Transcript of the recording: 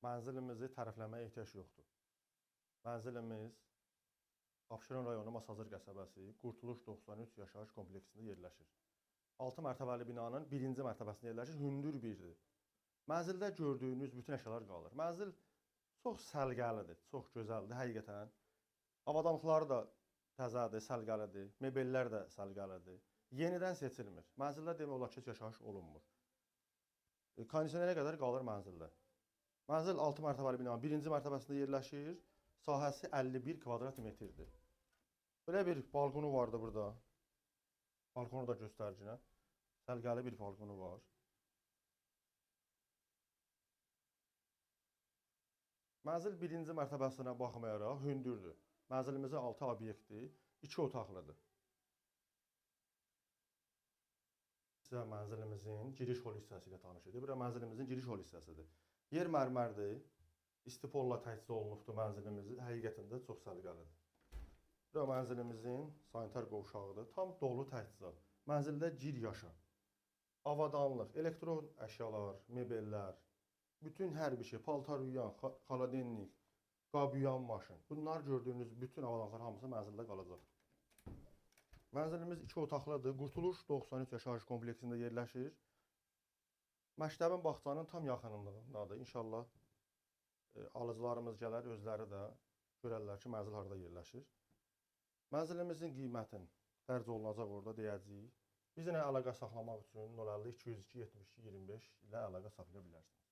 Mənzilimizi tərəfləməyə ehtiyac yoxdur. Mənzilimiz Abşeron rayonu Masazır qəsəbəsi, Qurtuluş 93 yaşayış kompleksində yerləşir. 6 mərtəbəli binanın 1-ci mərtəbəsində yerləşir, hündür birdir. Mənzildə gördüyünüz bütün əşyalar qalır. Mənzil çox səliqəlidir, çox gözəldir həqiqətən. Avadanlıqları da təzədir, səliqəlidir, mebellər də səliqəlidir. Yenidən seçilmir. Mənzildə demək olar ki, heç yaşayış olunmur. Kondisionerə qədər qalır mənzildə. Mənzil 6 mərtəbəli binanın 1-ci mərtəbəsində yerləşir. Sahəsi 51 kvadrat metrdir. Belə bir balkonu vardı burada. Balkonu da göstərcinə. Səliqəli bir balkonu var. Mənzil 1-ci mərtəbəsinə baxmayaraq hündürdür. Mənzilimizin 6 obyektdir, 2 otaqlıdır. Sizə mənzilimizin giriş hol hissəsi ilə tanış edir. Bura mənzilimizin giriş hol hissəsidir. Yer mərmərdir. İstipolla təchiz olunubdur mənzilimiz. Həqiqətən də çox səliqəlidir. Bura mənzilimizin sanitar qovşağıdır. Tam dolu təchizat. Mənzildə gir yaşa, avadanlıq, elektron əşyalar, mebellər, bütün hər bir şey, paltar yuyan, xaladenlik, qab yuyan maşın. Bunlar gördüyünüz bütün avadanlıqlar hamısı mənzildə qalacaq. Mənzilimiz 2 otaqlıdır. Qurtuluş 93 yaşayış kompleksində yerləşir. Məktəbin bağçanın tam yaxınlığındadır. İnşallah alıcılarımız gələr, özləri də görərlər ki, mənzil harada yerləşir. Mənzilimizin qiymətini dərc olunacaq orada deyəcəyik. Bizlə əlaqə saxlamaq üçün 050 202 72 25 ilə əlaqə saxlaya bilərsiniz.